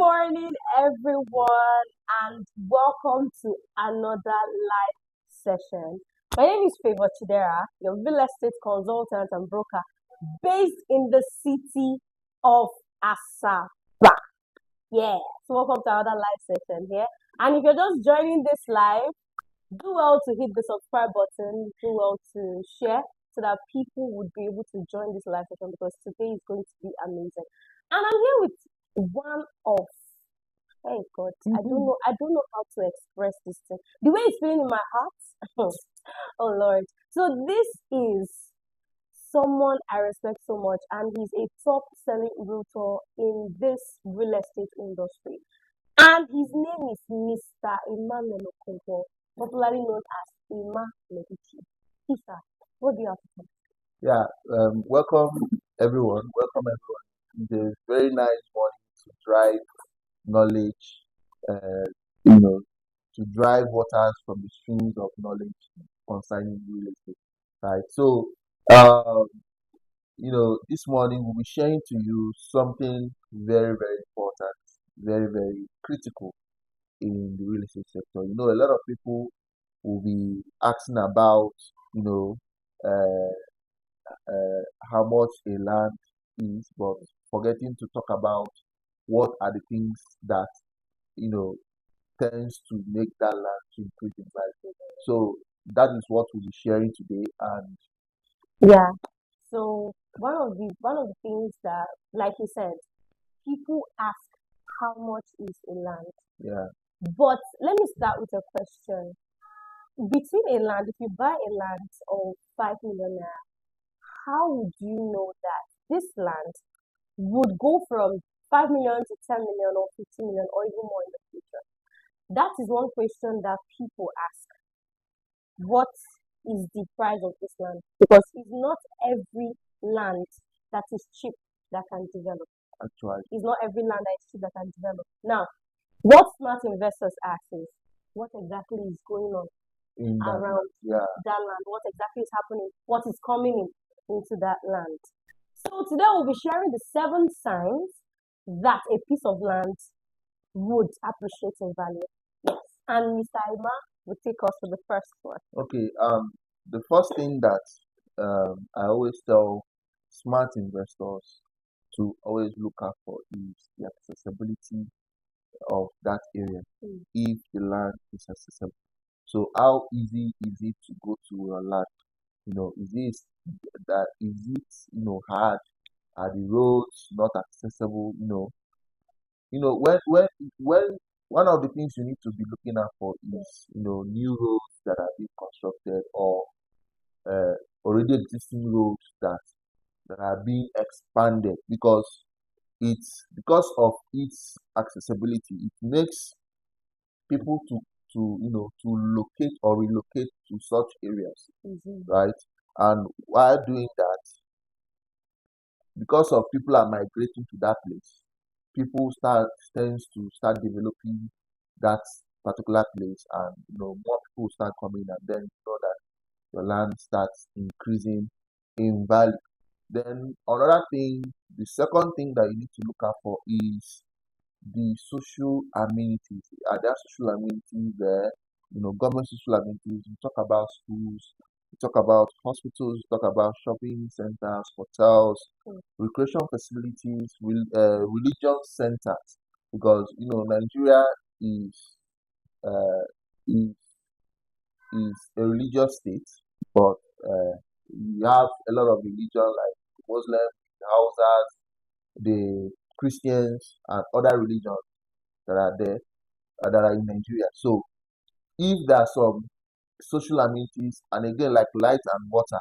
morning, everyone, and welcome to another live session. My name is Favor Chidera, your real estate consultant and broker based in the city of Asaba. Yeah, so welcome to another live session here. And if you're just joining this live, do well to hit the subscribe button, do well to share so that people would be able to join this live session because today is going to be amazing. And I'm here with one of hey God, I don't know how to express this thing. The way it's feeling in my heart. Oh Lord. So this is someone I respect so much and he's a top selling realtor in this real estate industry. And his name is Mr. Emmanuel Okonkwo, popularly known as Ima Medici. Peter, what do you have to say? Yeah, welcome everyone. Welcome everyone. It's a very nice morning to drive knowledge, uh, you know, to drive waters from the streams of knowledge concerning real estate. Right. So, um, this morning we'll be sharing to you something very, very important, very, very critical in the real estate sector. A lot of people will be asking about, you know, uh, how much a land is, but forgetting to talk about what are the things that you know tends to make that land to increase in value. So that is what we'll be sharing today, and Yeah. So one of the things that, like you said, people ask how much is a land. yeah, But let me start with a question. Between a land, if you buy a land of 5 million naira, how would you know that this land would go from 5 million to 10 million or 50 million or even more in the future? That is one question that people ask. What is the price of this land? Because it's not every land that is cheap that can develop. actually, It's not every land that is cheap that can develop. Now, what smart investors ask is what exactly is going on in that land, around yeah, that land, what exactly is happening, what is coming into that land. So today we'll be sharing the 7 signs that a piece of land would appreciate in value. Yes. And Mr. Ima will take us to the first one. okay. The first thing that I always tell smart investors to always look out for is the accessibility of that area Mm. if the land is accessible. So how easy is it to go to your land? Is it hard? Are the roads not accessible? When one of the things you need to be looking out for is new roads that are being constructed or uh, already existing roads that are being expanded because of its accessibility. It makes people to locate or relocate to such areas, Mm-hmm. right? And while doing that, because of people are migrating to that place, people tends to start developing that particular place, and more people start coming, and then that your land starts increasing in value. Then another thing, the second thing that you need to look out for is the social amenities. Are there social amenities there? Government social amenities. We talk about schools, we talk about hospitals, we talk about shopping centers, hotels, recreation facilities, religion centers. Because Nigeria is uh, is is a religious state, but we have a lot of religion like Muslims, the Hausas, the Christians, and other religions that are there that are in Nigeria. So if there are some social amenities and again like light and water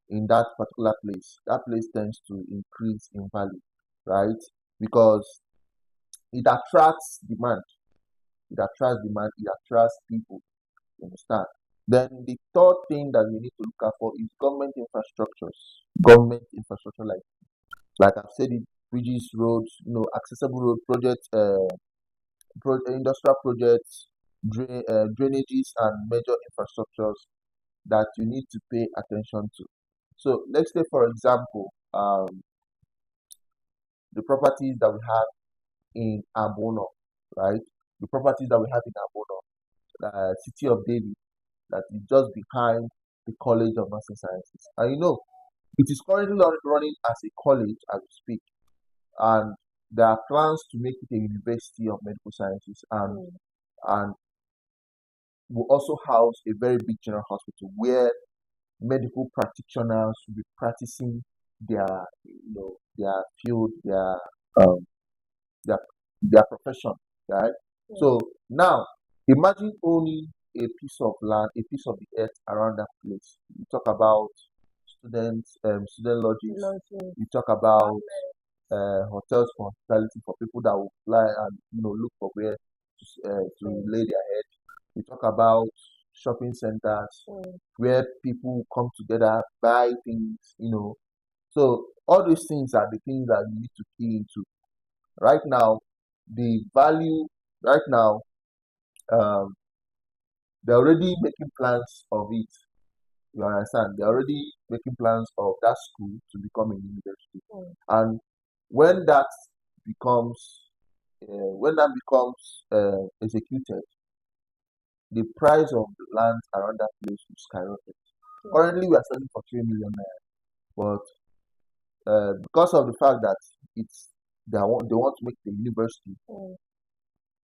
in that particular place, that place tends to increase in value, right? Because it attracts demand. It attracts people, you understand? Then the third thing that we need to look out for is government infrastructures. Government infrastructure like I've said it, bridges, roads, accessible road projects, industrial projects, drainages, and major infrastructures that you need to pay attention to. So let's say, for example, the properties that we have in Abono, right? The properties that we have in Abono, City of David, that is just behind the College of Nursing Sciences. And it is currently running as a college as we speak, and there are plans to make it a University of Medical Sciences, and will also house a very big general hospital where medical practitioners will be practicing their their field, um their their profession, right? So now imagine owning a piece of land, a piece of the earth around that place. You talk about student lodges. You talk about hotels for hospitality for people that will fly and look for where to lay their head. We talk about shopping centers where people come together, buy things. So all these things are the things that you need to key into. Right now, the value, right now, um, they're already making plans of it. You understand? They're already making plans of that school to become a university. And when that becomes executed, the price of the land around that place will skyrocket. Currently, we are selling for 3 million naira, but because of the fact that they want to make the university,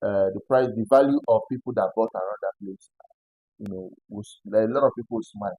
the value of people that bought around that place, a lot of people will smile.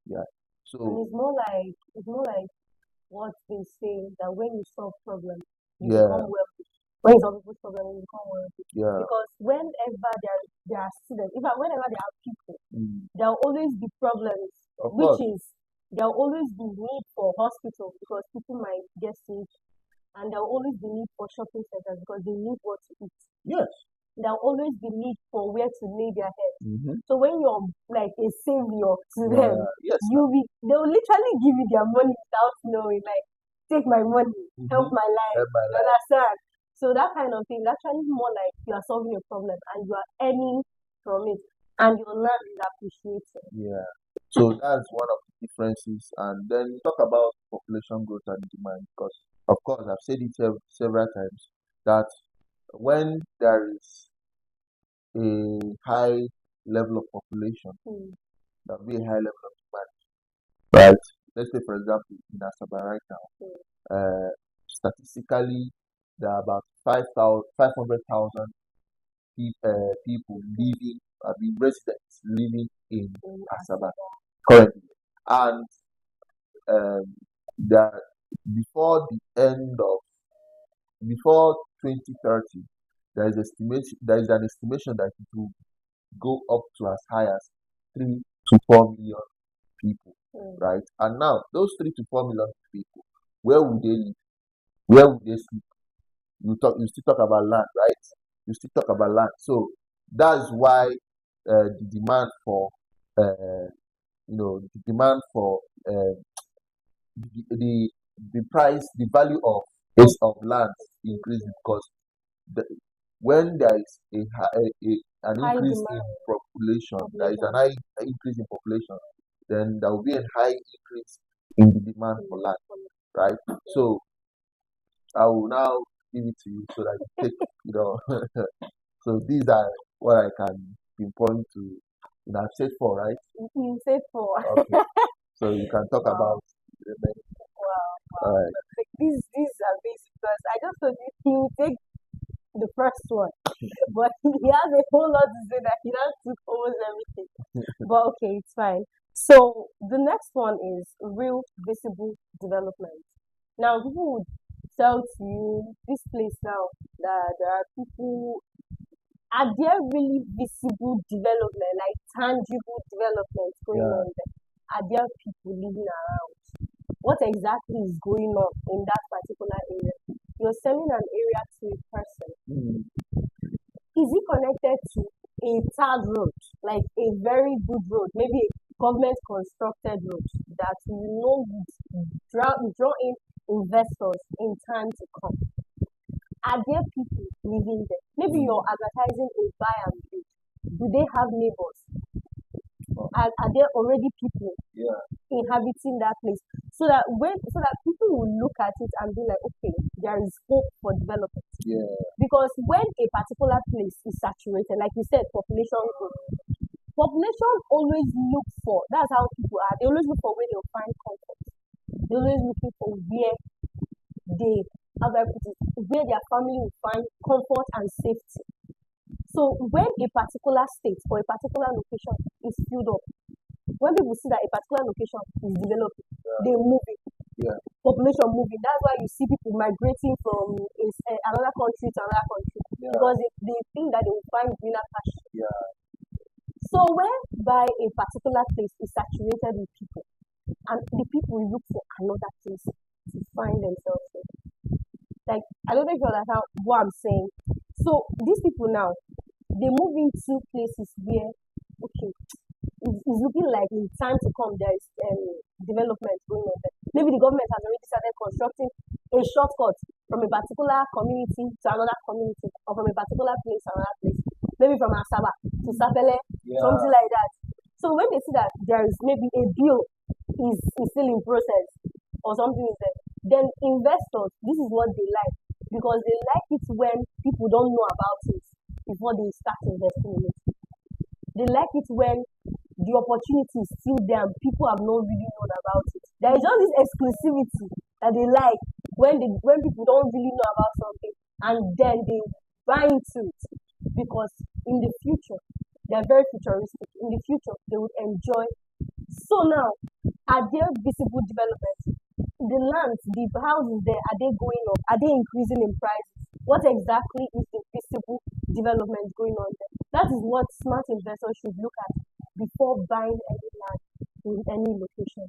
Yeah. And So it's more like what they say that when you solve problems, you yeah, become wealthy. When you solve people's problems, you become wealthy. yeah, Because whenever there are students, in fact, whenever there are people, mm, there will always be problems, of which course, is there will always be need for hospital because people might get sick, and there will always be need for shopping centers because they need what to eat. yes. There will always be need for where to lay their head. Mm-hmm. So when you're like a savior to Yeah, them, yes. they will literally give you their money without knowing, like, take my money, help Mm-hmm. my life. Help my You life. understand? So that kind of thing, that's actually more like you are solving a problem and you are earning from it, and your land is appreciated. Yeah. So that's one of the differences. And then you talk about population growth and demand, because of course I've said it several times that when there is a high level of population, Hmm. there'll be a high level of demand. Right. Let's say, for example, in Asaba right now, statistically, there are about 500,000 people living, residents living in Asaba currently. And there, before the end of, before 2030, there is an estimation that it will go up to as high as 3 to 4 million people, right? And now, those 3 to 4 million people, where would they live? Where would they sleep? You still talk about land, right? You still talk about land. So that's why the demand for, uh, the demand for the, the the price, the value of land increases because the, when there is an High increase in demand, population, there is an population, high increase in population, then there will be a high increase in the demand for land, right? So I will now give it to you so that you take, so these are what I can pinpoint to, I've said four, right? you say for Okay, so you can talk wow, about the remaining. wow, All wow. right. Like, these are basic because I just thought he will take the first one, but he has a whole lot to say that he has to almost everything. But okay, it's fine. So the next one is real visible development. Now people would tell to you this place now that there are people. Are there really visible development, like tangible development going Yeah. on there? Are there people living around? What exactly is going on in that particular area? You're selling an area to a person. Mm. Is it connected to a third road, like a very good road, maybe a government constructed road that would draw in investors in time to come? Are there people living there? Maybe you're advertising a buy and build. Do they have neighbors? Are there already people Yeah. inhabiting that place? so that people will look at it and be like, okay, there is hope for development. Yeah. Because when a particular place is saturated, like you said, population growth, population always look for, that's how people are, they always look for where they'll find comfort. They're always looking for where they, how do I put it, where their family will find comfort and safety. So when a particular state or a particular location is filled up, when people see that a particular location is developing, they move it. Yeah. Population moving. That's why you see people migrating from another country to another country, Yeah. because they think that they will find greener pastures. Yeah. So whereby a particular place is saturated with people, and the people look for another place to find themselves in. Like, I don't know if you understand what I'm saying. So these people now, they move into places where, okay, it's looking like in time to come there is development going on there. Maybe the government has already started constructing a shortcut from a particular community to another community, or from a particular place to another place. Maybe from Asaba to Sapele, something like that. So when they see that there is maybe a bill is still in process, or something is there, then investors, this is what they like, because they like it when people don't know about it before they start investing in it. They like it when the opportunity is still there and people have not really known about it. There is just this exclusivity that they like when people don't really know about something, and then they buy into it, because in the future they are very futuristic. In the future they would enjoy. So now, are there visible developments? The lands, the houses there, are they going up? Are they increasing in prices? What exactly is the visible development going on there? That is what smart investors should look at before buying any land in any location,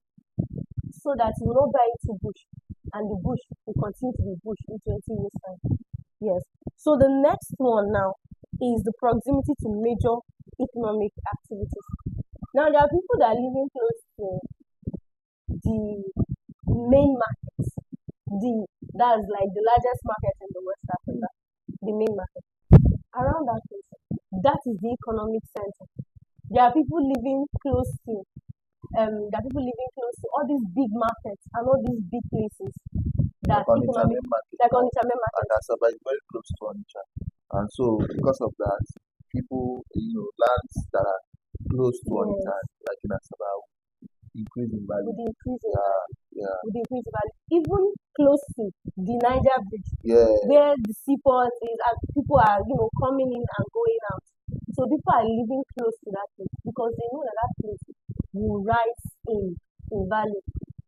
so that you will not buy into bush, and the bush will continue to be bush in 20 years time. Yes. So the next one now is the proximity to major economic activities. Now there are people that are living close to the main markets, that's like the largest market in the West Africa, the main market. Around that place, that is the economic center. There are people living close to all these big markets and all these big places that Like economic, like Onitsha main market. And Asaba is very close to Onitsha. And so because of that, people, lands that are close to Onitsha, Yes, like in Asaba, increase in value. would increase in Yeah, value. yeah, Would increase in value. Even close to the Niger Bridge, yeah, where the seaport is, and people are, coming in and going out. So people are living close to that place because they know that that place will rise in value.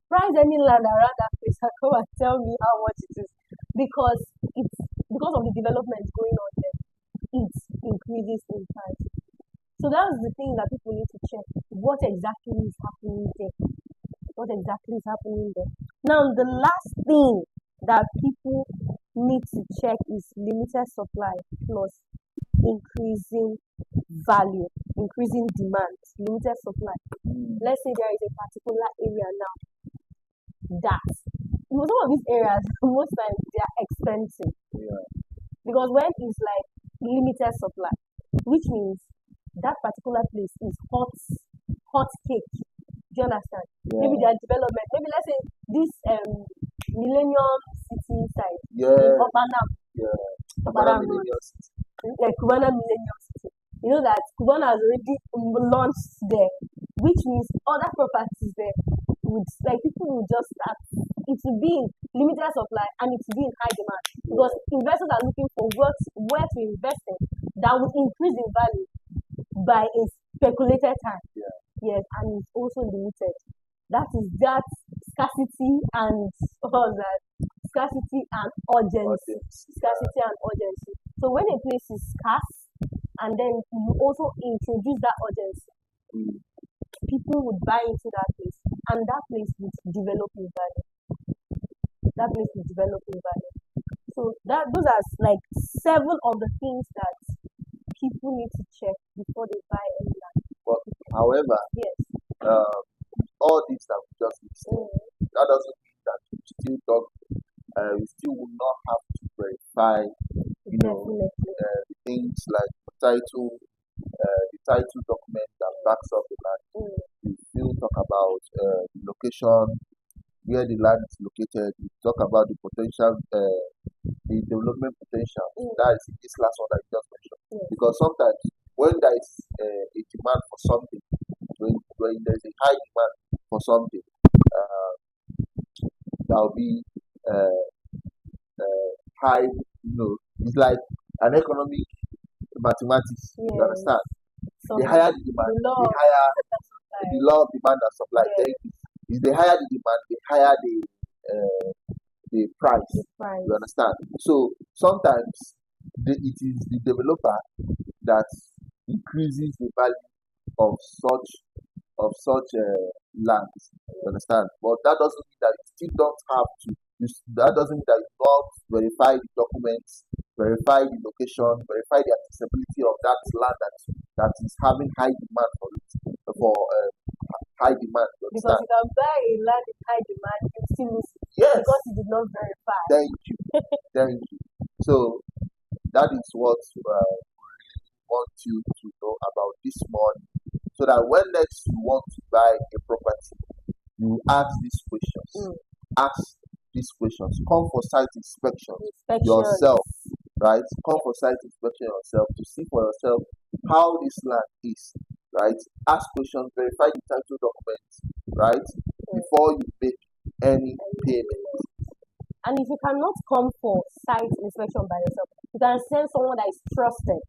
Price any land around that place and come and tell me how much it is, because it's because of the development going on there, it increases in price. So that's the thing that people need to check. What exactly is happening there? What exactly is happening there? Now, the last thing that people need to check is limited supply plus increasing value, increasing demand, limited supply. Let's say there is a particular area now that, some of these areas, most times they are expensive, yeah, because when it's like limited supply, which means that particular place is hot cake. Do you understand? Maybe yeah, their development, maybe let's say this Millennium City side in yeah, Opanam, yeah. Abara Opanam Road, millennials. like Cubana Millennium City. You know that Cubana has already launched there, which means other properties there would, like, people will just start. It will be in limited supply and it will be in high demand, because investors are looking for where to invest in that would increase in value by a speculated time. Yeah. Yes, and it's also limited. That is that scarcity and all that, scarcity and urgency. Scarcity and urgency. So when a place is scarce and then you also introduce that urgency, people would buy into that place, and that place would develop in value. That place would develop in value. So those are like 7 of the things that people need to check before they buy any land. But however, Yes. all these that we just listed, Mm. that doesn't mean that we still will not have to verify, Definitely. things like the title document that backs up the land. Mm. We still talk about the location, where the land is located. We talk about the potential, the development potential. That is this last one that you just mentioned. Yes. Because sometimes when there is a demand for something, when there's a high demand for something, uh, there will be uh, high, it's like an economic mathematics. You Yes. understand? So The higher the demand, the the law higher supply. the law of demand and supply. Yes. Then is the higher the demand, the higher the price. The price. You understand? So sometimes it is the developer that increases the value of such lands. You understand? But that doesn't mean that you still don't have to. That doesn't mean that you don't verify the documents, verify the location, verify the accessibility of that land that is having high demand for high demand. You Because understand? you can buy a land in high demand and still lose it Yes. because you did not verify. Thank you. Thank you. So that is what want you to know about this morning, so that when next you want to buy a property, you ask these questions. Ask these questions. Come for site inspection yourself, right? Come for site inspection yourself to see for yourself how this land is, right? Ask questions, verify the title documents, right? Before you make any payment. And if you cannot come for site inspection by yourself, you can send someone that is trusted,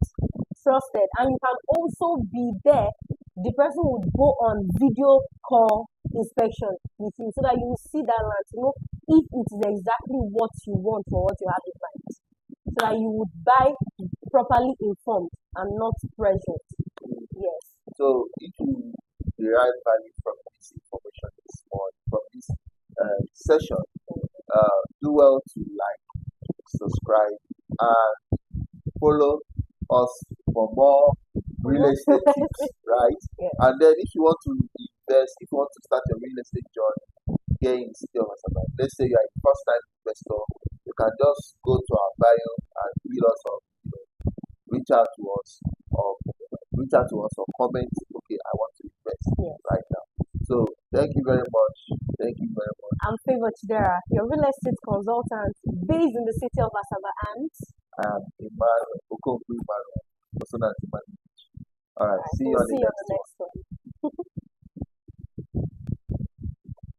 and you can also be there. The person would go on video call inspection with you, so that you will see that land to know if it is exactly what you want or what you have in mind, so that you would buy properly informed and not pressured. Yes. So if you derive value from this information this morning, from this session, do well to like, subscribe, and follow us for more real estate tips, right? Yeah. And then if you want to invest, if you want to start your real estate journey here in the city of Asaba, let's say you are a first time investor, you can just go to our bio and fill us up, reach out to us, or comment, okay, I want to invest right now. So thank you very much. Thank you very much. I'm Favor Chidera, your real estate consultant based in the city of Asaba, and I am Emmanuel Okonkwo Emmanuel, also known as Emmanuel. All right, see you on the next one.